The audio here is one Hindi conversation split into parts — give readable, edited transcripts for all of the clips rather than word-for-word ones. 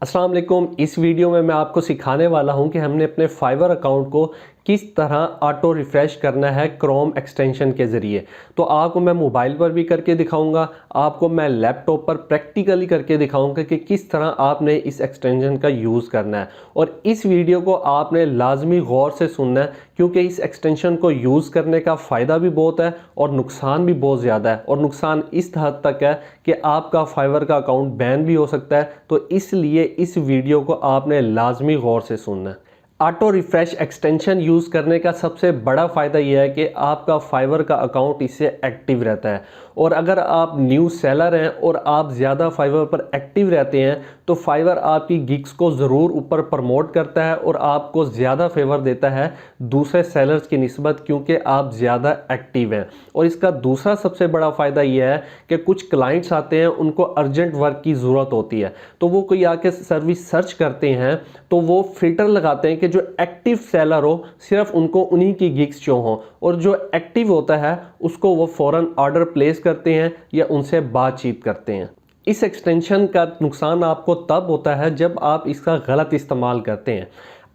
अस्सलाम वालेकुम। इस वीडियो में मैं आपको सिखाने वाला हूं कि हमने अपने फाइवर अकाउंट को किस तरह ऑटो रिफ़्रेश करना है क्रोम एक्सटेंशन के ज़रिए। तो आपको मैं मोबाइल पर भी करके दिखाऊंगा, आपको मैं लैपटॉप पर प्रैक्टिकली करके दिखाऊंगा कि किस तरह आपने इस एक्सटेंशन का यूज़ करना है। और इस वीडियो को आपने लाजमी गौर से सुनना है, क्योंकि इस एक्सटेंशन को यूज़ करने का फ़ायदा भी बहुत है और नुकसान भी बहुत ज़्यादा है। और नुकसान इस हद तक है कि आपका फाइवर का अकाउंट बैन भी हो सकता है। तो इसलिए इस वीडियो को आपने लाजमी गौर से सुनना है। ऑटो रिफ्रेश एक्सटेंशन यूज़ करने का सबसे बड़ा फ़ायदा यह है कि आपका फाइवर का अकाउंट इससे एक्टिव रहता है। और अगर आप न्यू सेलर हैं और आप ज़्यादा फाइवर पर एक्टिव रहते हैं तो फाइवर आपकी गिग्स को ज़रूर ऊपर प्रमोट करता है और आपको ज़्यादा फेवर देता है दूसरे सेलर्स की निस्बत, क्योंकि आप ज़्यादा एक्टिव हैं। और इसका दूसरा सबसे बड़ा फ़ायदा यह है कि कुछ क्लाइंट्स आते हैं, उनको अर्जेंट वर्क की ज़रूरत होती है, तो वो कोई आके सर्विस सर्च करते हैं तो वो फिल्टर लगाते हैं कि जो एक्टिव सेलर हो सिर्फ उनको उन्हीं की गिग्स शो हो, और जो एक्टिव होता है उसको वो फ़ौरन ऑर्डर प्लेस करते हैं या उनसे बातचीत करते हैं। इस एक्सटेंशन का नुकसान आपको तब होता है जब आप इसका गलत इस्तेमाल करते हैं।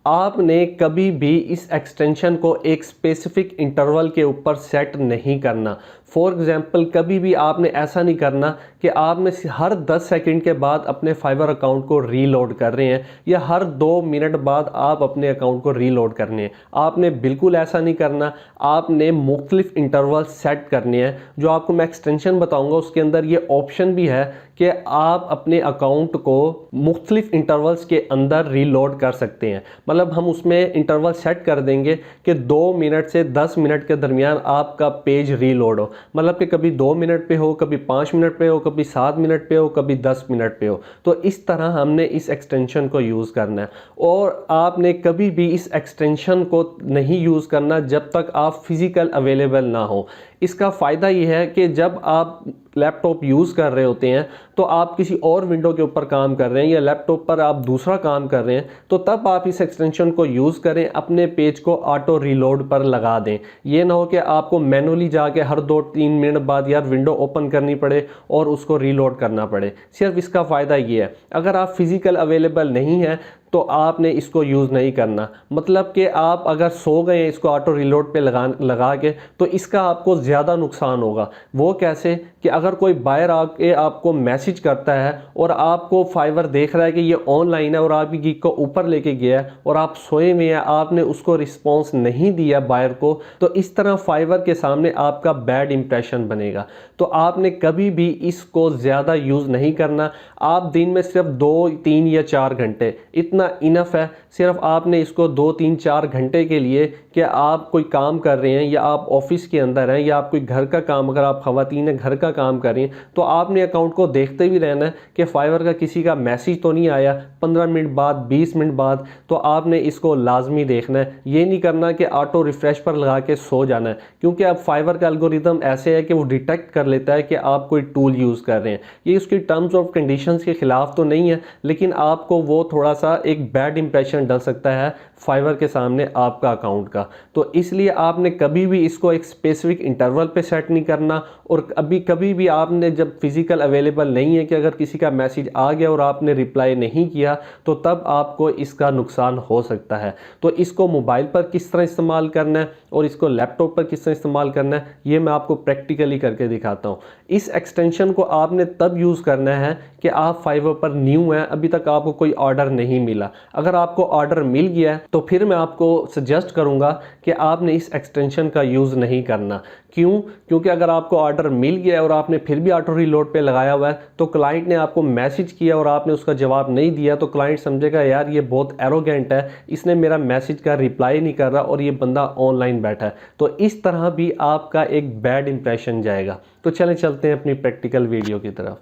आपने कभी भी इस एक्सटेंशन को एक स्पेसिफिक इंटरवल के ऊपर सेट नहीं करना। फॉर एग्जांपल, कभी भी आपने ऐसा नहीं करना कि आपने हर 10 सेकंड के बाद अपने फाइवर अकाउंट को रीलोड कर रहे हैं या हर 2 मिनट बाद आप अपने अकाउंट को रीलोड करने हैं। आपने बिल्कुल ऐसा नहीं करना। आपने मुख्तलिफ इंटरवल सेट करने हैं। जो आपको मैं एक्सटेंशन बताऊंगा उसके अंदर ये ऑप्शन भी है कि आप अपने अकाउंट को मुख्तलिफ इंटरवल्स के अंदर रीलोड कर सकते हैं। मतलब हम उसमें इंटरवल सेट कर देंगे कि 2 मिनट से 10 मिनट के दरमियान आपका पेज रीलोड हो। मतलब कि कभी 2 मिनट पे हो, कभी 5 मिनट पे हो, कभी 7 मिनट पे हो, कभी 10 मिनट पे हो। तो इस तरह हमने इस एक्सटेंशन को यूज़ करना है। और आपने कभी भी इस एक्सटेंशन को नहीं यूज़ करना जब तक आप फिज़िकल अवेलेबल ना हो। इसका फ़ायदा यह है कि जब आप लैपटॉप यूज़ कर रहे होते हैं तो आप किसी और विंडो के ऊपर काम कर रहे हैं या लैपटॉप पर आप दूसरा काम कर रहे हैं, तो तब आप इस एक्सटेंशन को यूज़ करें, अपने पेज को ऑटो रीलोड पर लगा दें। ये ना हो कि आपको मैनुअली जाके हर 2-3 मिनट बाद यार विंडो ओपन करनी पड़े और उसको रीलोड करना पड़े। सिर्फ इसका फ़ायदा ये है, अगर आप फिज़िकल अवेलेबल नहीं हैं तो आपने इसको यूज़ नहीं करना। मतलब कि आप अगर सो गए हैं इसको ऑटो रीलोड पे लगा के, तो इसका आपको ज़्यादा नुकसान होगा। वो कैसे कि अगर कोई बायर आके आपको मैसेज करता है और आपको फाइवर देख रहा है कि ये ऑनलाइन है और आपकी गिग को ऊपर लेके गया है और आप सोए में हैं, आपने उसको रिस्पॉन्स नहीं दिया बायर को, तो इस तरह फाइवर के सामने आपका बैड इंप्रेशन बनेगा। तो आपने कभी भी इसको ज़्यादा यूज़ नहीं करना। आप दिन में सिर्फ 2, 3 या 4 घंटे इतना इनफ है। सिर्फ आपने इसको 2, 3, 4 घंटे के लिए कि आप कोई काम कर रहे हैं या आप ऑफिस के अंदर हैं या आप कोई घर का काम, अगर आप ख़वातीन हैं घर का काम कर रही हैं, तो आपने अकाउंट को देखते भी रहना है कि फाइवर का किसी का मैसेज तो नहीं आया 15 मिनट बाद, 20 मिनट बाद। तो आपने इसको लाजमी देखना है। ये नहीं करना कि ऑटो रिफ्रेश पर लगा के सो जाना है, क्योंकि अब फाइवर का एल्गोरिदम ऐसे है कि वो डिटेक्ट कर लेता है कि आप कोई टूल यूज़ कर रहे हैं। ये उसकी टर्म्स ऑफ कंडीशंस के ख़िलाफ़ तो नहीं है, लेकिन आपको वो थोड़ा सा एक बैड इंप्रेशन डल सकता है फाइवर के सामने आपका अकाउंट का। तो इसलिए आपने कभी भी इसको एक स्पेसिफिक इंटरवल पे सेट नहीं करना। और कभी भी आपने जब फिज़िकल अवेलेबल नहीं है कि अगर किसी का मैसेज आ गया और आपने रिप्लाई नहीं किया, तो तब आपको इसका नुकसान हो सकता है। तो इसको मोबाइल पर किस तरह इस्तेमाल करना है और इसको लैपटॉप पर किस तरह इस्तेमाल करना है, ये मैं आपको प्रैक्टिकली करके दिखाता हूँ। इस एक्सटेंशन को आपने तब यूज़ करना है कि आप फाइवर पर न्यू हैं, अभी तक आपको कोई ऑर्डर नहीं मिला। अगर आपको ऑर्डर मिल गया है तो फिर मैं आपको सजेस्ट करूंगा कि आपने इस एक्सटेंशन का यूज़ नहीं करना। क्यों? क्योंकि अगर आपको ऑर्डर मिल गया है और आपने फिर भी ऑटो रीलोड पे लगाया हुआ है, तो क्लाइंट ने आपको मैसेज किया और आपने उसका जवाब नहीं दिया, तो क्लाइंट समझेगा यार ये बहुत एरोगेंट है, इसने मेरा मैसेज का रिप्लाई नहीं कर रहा और ये बंदा ऑनलाइन बैठा है। तो इस तरह भी आपका एक बैड इंप्रेशन जाएगा। तो चलें चलते हैं अपनी प्रैक्टिकल वीडियो की तरफ।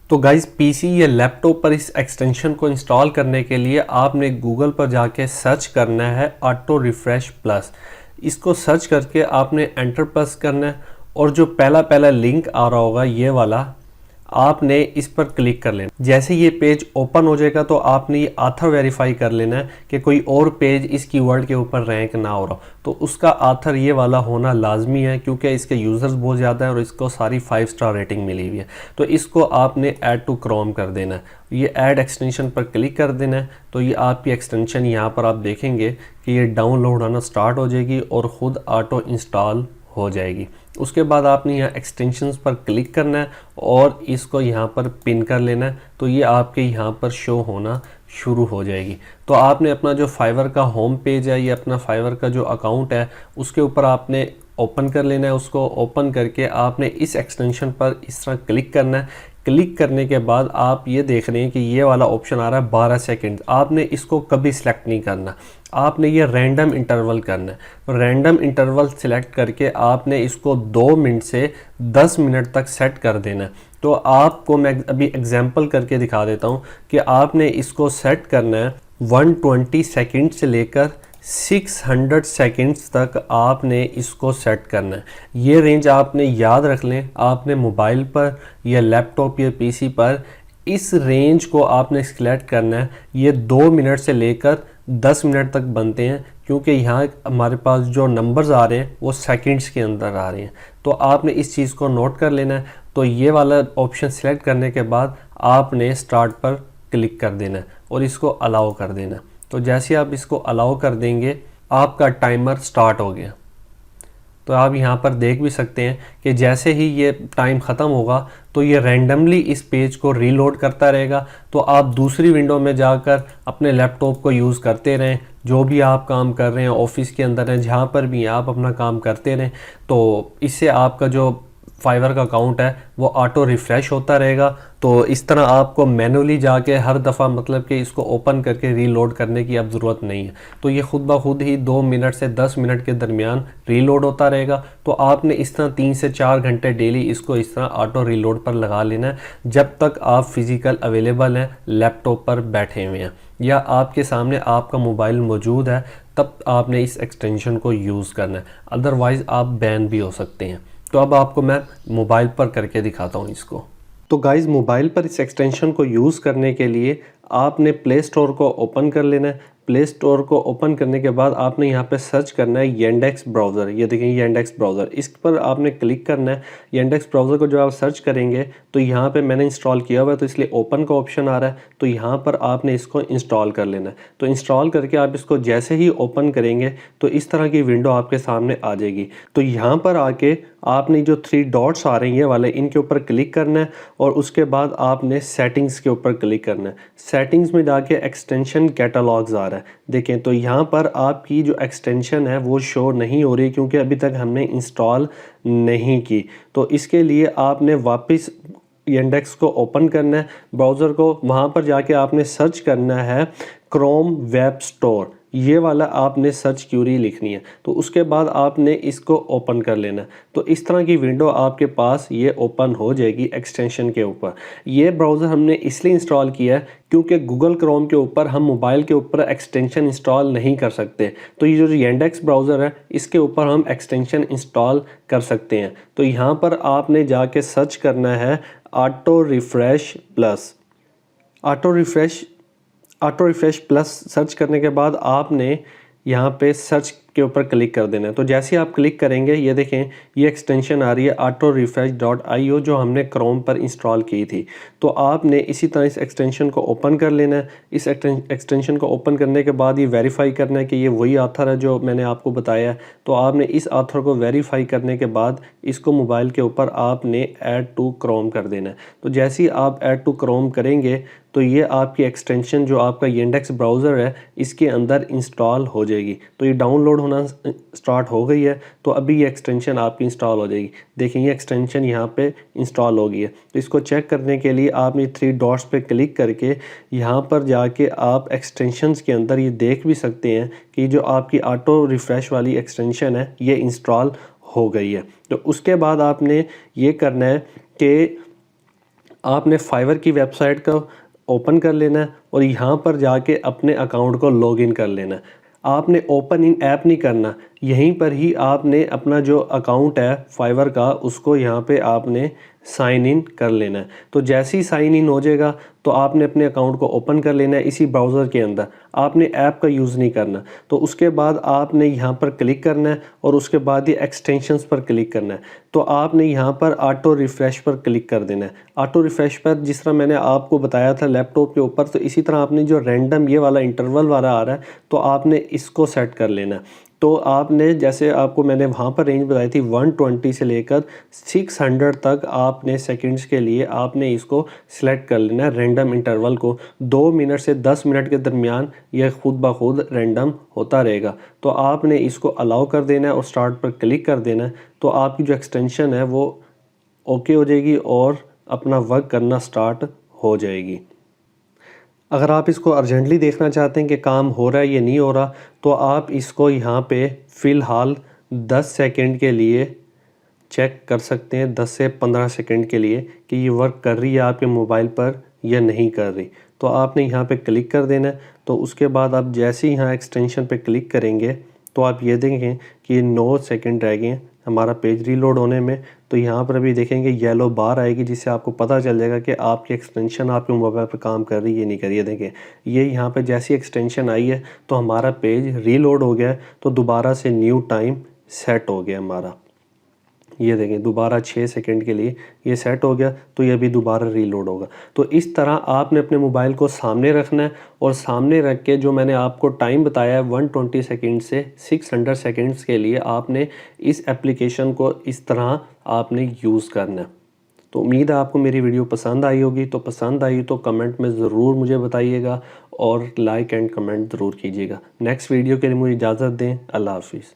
तो गाइज़, पीसी या लैपटॉप पर इस एक्सटेंशन को इंस्टॉल करने के लिए आपने गूगल पर जाके सर्च करना है ऑटो रिफ्रेश प्लस। इसको सर्च करके आपने एंटर प्रेस करना है और जो पहला लिंक आ रहा होगा ये वाला, आपने इस पर क्लिक कर लेना। जैसे ये पेज ओपन हो जाएगा तो आपने ये आथर वेरीफाई कर लेना है कि कोई और पेज इस कीवर्ड के ऊपर रैंक ना हो रहा हो। तो उसका आथर ये वाला होना लाजमी है क्योंकि इसके यूज़र्स बहुत ज़्यादा है और इसको सारी 5 स्टार रेटिंग मिली हुई है। तो इसको आपने ऐड टू क्रोम कर देना है। ये ऐड एक्सटेंशन पर क्लिक कर देना है। तो ये आपकी एक्सटेंशन यहाँ पर आप देखेंगे कि ये डाउनलोड होना स्टार्ट हो जाएगी और ख़ुद ऑटो इंस्टॉल हो जाएगी। उसके बाद आपने यहाँ एक्सटेंशंस पर क्लिक करना है और इसको यहाँ पर पिन कर लेना है। तो ये आपके यहाँ पर शो होना शुरू हो जाएगी। तो आपने अपना जो फाइवर का होम पेज है, ये अपना फाइवर का जो अकाउंट है उसके ऊपर आपने ओपन कर लेना है। उसको ओपन करके आपने इस एक्सटेंशन पर इस तरह क्लिक करना है। क्लिक करने के बाद आप ये देख रहे हैं कि ये वाला ऑप्शन आ रहा है 12 सेकंड। आपने इसको कभी सिलेक्ट नहीं करना, आपने ये रैंडम इंटरवल करना है। तो रैंडम इंटरवल सिलेक्ट करके आपने इसको 2 मिनट से 10 मिनट तक सेट कर देना है। तो आपको मैं अभी एग्जांपल करके दिखा देता हूँ कि आपने इसको सेट करना है 120 सेकंड से लेकर 600 सेकंड्स तक आपने इसको सेट करना है। ये रेंज आपने याद रख लें। आपने मोबाइल पर या लैपटॉप या पीसी पर इस रेंज को आपने सिलेक्ट करना है। ये 2 मिनट से लेकर 10 मिनट तक बनते हैं क्योंकि यहाँ हमारे पास जो नंबर्स आ रहे हैं वो सेकंड्स के अंदर आ रहे हैं। तो आपने इस चीज़ को नोट कर लेना है। तो ये वाला ऑप्शन सिलेक्ट करने के बाद आपने स्टार्ट पर क्लिक कर देना है और इसको अलाउ कर देना है। तो जैसे आप इसको अलाउ कर देंगे आपका टाइमर स्टार्ट हो गया। तो आप यहाँ पर देख भी सकते हैं कि जैसे ही ये टाइम ख़त्म होगा तो ये रैंडमली इस पेज को रीलोड करता रहेगा। तो आप दूसरी विंडो में जाकर अपने लैपटॉप को यूज़ करते रहें, जो भी आप काम कर रहे हैं, ऑफिस के अंदर हैं, जहाँ पर भी आप अपना काम करते रहें। तो इससे आपका जो फाइवर का अकाउंट है वो ऑटो रिफ़्रेश होता रहेगा। तो इस तरह आपको मैनुअली जाके हर दफ़ा मतलब कि इसको ओपन करके रीलोड करने की अब ज़रूरत नहीं है। तो ये ख़ुद ब खुद ही 2 मिनट से 10 मिनट के दरमियान रीलोड होता रहेगा। तो आपने इस तरह 3 से 4 घंटे डेली इसको इस तरह ऑटो रीलोड पर लगा लेना है जब तक आप फिज़िकल अवेलेबल हैं, लैपटॉप पर बैठे हुए हैं या आपके सामने आपका मोबाइल मौजूद है, तब आपने इस एक्सटेंशन को यूज़ करना है। अदरवाइज़ आप बैन भी हो सकते हैं। तो अब आपको मैं मोबाइल पर करके दिखाता हूँ इसको। तो गाइज़ मोबाइल पर इस एक्सटेंशन को यूज़ करने के लिए आपने प्ले स्टोर को ओपन कर लेना है। प्ले स्टोर को ओपन करने के बाद आपने यहाँ पे सर्च करना है येंडेक्स ब्राउज़र। ये देखें येंडेक्स ब्राउज़र, इस पर आपने क्लिक करना है। येंडेक्स ब्राउज़र को जब आप सर्च करेंगे तो यहाँ पे मैंने इंस्टॉल किया हुआ है तो इसलिए ओपन का ऑप्शन आ रहा है। तो यहाँ पर आपने इसको इंस्टॉल कर लेना है। तो इंस्टॉल करके आप इसको जैसे ही ओपन करेंगे तो इस तरह की विंडो आपके सामने आ जाएगी। तो यहाँ पर आके आपने जो 3 डॉट्स आ रहे हैं ये वाले, इनके ऊपर क्लिक करना है और उसके बाद आपने सेटिंग्स के ऊपर क्लिक करना है। सेटिंग्स में जाके एक्सटेंशन कैटलॉग्स आ रहा है, देखें। तो यहाँ पर आपकी जो एक्सटेंशन है वो शो नहीं हो रही क्योंकि अभी तक हमने इंस्टॉल नहीं की। तो इसके लिए आपने वापस येंडेक्स को ओपन करना है, ब्राउज़र को, वहाँ पर जाके आपने सर्च करना है क्रोम वेब स्टोर। ये वाला आपने सर्च क्यूरी लिखनी है। तो उसके बाद आपने इसको ओपन कर लेना है। तो इस तरह की विंडो आपके पास ये ओपन हो जाएगी एक्सटेंशन के ऊपर। ये ब्राउज़र हमने इसलिए इंस्टॉल किया है क्योंकि गूगल क्रोम के ऊपर हम मोबाइल के ऊपर एक्सटेंशन इंस्टॉल नहीं कर सकते। तो ये जो येंडेक्स ब्राउज़र है इसके ऊपर हम एक्सटेंशन इंस्टॉल कर सकते हैं। तो यहाँ पर आपने जाके सर्च करना है auto refresh plus. Auto refresh plus search करने के बाद आपने यहाँ पे सर्च के ऊपर क्लिक कर देना है। तो जैसे आप क्लिक करेंगे ये देखें ये एक्सटेंशन आ रही है autorefresh.io जो हमने क्रोम पर इंस्टॉल की थी। तो आपने इसी तरह इस एक्सटेंशन को ओपन कर लेना है। इस एक्सटेंशन को ओपन करने के बाद ये वेरीफाई करना है कि ये वही ऑथर है जो मैंने आपको बताया है। तो आपने इस ऑथर को वेरीफाई करने के बाद इसको मोबाइल के ऊपर आपने ऐड टू क्रोम कर देना है। तो जैसे ही आप ऐड टू क्रोम करेंगे तो ये आपकी एक्सटेंशन जो आपका येंडेक्स ब्राउज़र है इसके अंदर इंस्टॉल हो जाएगी। तो ये डाउनलोड होना स्टार्ट हो गई है। तो अभी ये एक्सटेंशन आपकी इंस्टॉल हो जाएगी। देखिए ये एक्सटेंशन यहाँ पे इंस्टॉल हो गई है। तो इसको चेक करने के लिए आपने 3 डॉट्स पे क्लिक करके यहाँ पर जाके आप एक्सटेंशंस के अंदर ये देख भी सकते हैं कि जो आपकी ऑटो रिफ्रेश वाली एक्सटेंशन है ये इंस्टॉल हो गई है। तो उसके बाद आपने ये करना है कि आपने फाइवर की वेबसाइट का ओपन कर लेना है और यहाँ पर जाके अपने अकाउंट को लॉगिन कर लेना है। आपने ओपन इन ऐप नहीं करना, यहीं पर ही आपने अपना जो अकाउंट है फाइवर का उसको यहाँ पे आपने साइन इन कर लेना है। तो जैसे ही साइन इन हो जाएगा तो आपने अपने अकाउंट को ओपन कर लेना है इसी ब्राउज़र के अंदर, आपने ऐप का यूज़ नहीं करना। तो उसके बाद आपने यहाँ पर क्लिक करना है और उसके बाद ये एक्सटेंशंस पर क्लिक करना है। तो आपने यहाँ पर ऑटो रिफ़्रेश पर क्लिक कर देना है। ऑटो रिफ़्रेश पर जिस तरह मैंने आपको बताया था लैपटॉप के ऊपर, तो इसी तरह आपने जो रैंडम ये वाला इंटरवल वाला आ रहा है तो आपने इसको सेट कर लेना है। तो आपने जैसे आपको मैंने वहाँ पर रेंज बताई थी 120 से लेकर 600 तक आपने सेकंड्स के लिए आपने इसको सिलेक्ट कर लेना है रैंडम इंटरवल को। 2 मिनट से 10 मिनट के दरमियान यह खुद ब खुद रैंडम होता रहेगा। तो आपने इसको अलाउ कर देना है और स्टार्ट पर क्लिक कर देना है। तो आपकी जो एक्सटेंशन है वो ओके हो जाएगी और अपना वर्क करना स्टार्ट हो जाएगी। अगर आप इसको अर्जेंटली देखना चाहते हैं कि काम हो रहा है या नहीं हो रहा, तो आप इसको यहाँ पे फ़िलहाल 10 सेकंड के लिए चेक कर सकते हैं, 10 से 15 सेकंड के लिए कि ये वर्क कर रही है आपके मोबाइल पर या नहीं कर रही। तो आपने यहाँ पे क्लिक कर देना है। तो उसके बाद आप जैसे ही यहाँ एक्सटेंशन पे क्लिक करेंगे तो आप ये देखें कि ये 9 सेकंड रह गए हैं हमारा पेज रीलोड होने में। तो यहाँ पर अभी देखेंगे येलो बार आएगी जिससे आपको पता चल जाएगा कि आपकी एक्सटेंशन आपके मोबाइल पर काम कर रही है नहीं कर रही है। देखें ये यहाँ पे जैसी एक्सटेंशन आई है तो हमारा पेज रीलोड हो गया है, तो दोबारा से न्यू टाइम सेट हो गया हमारा। ये देखें दोबारा 6 सेकंड के लिए ये सेट हो गया, तो ये भी दोबारा रीलोड होगा। तो इस तरह आपने अपने मोबाइल को सामने रखना है और सामने रख के जो मैंने आपको टाइम बताया है 120 सेकंड से 600 सेकंड्स के लिए आपने इस एप्लीकेशन को इस तरह आपने यूज़ करना है। तो उम्मीद है आपको मेरी वीडियो पसंद आई होगी। तो पसंद आई तो कमेंट में ज़रूर मुझे बताइएगा और लाइक एंड कमेंट ज़रूर कीजिएगा। नेक्स्ट वीडियो के लिए मुझे इजाज़त दें। अल्लाह हाफिज़।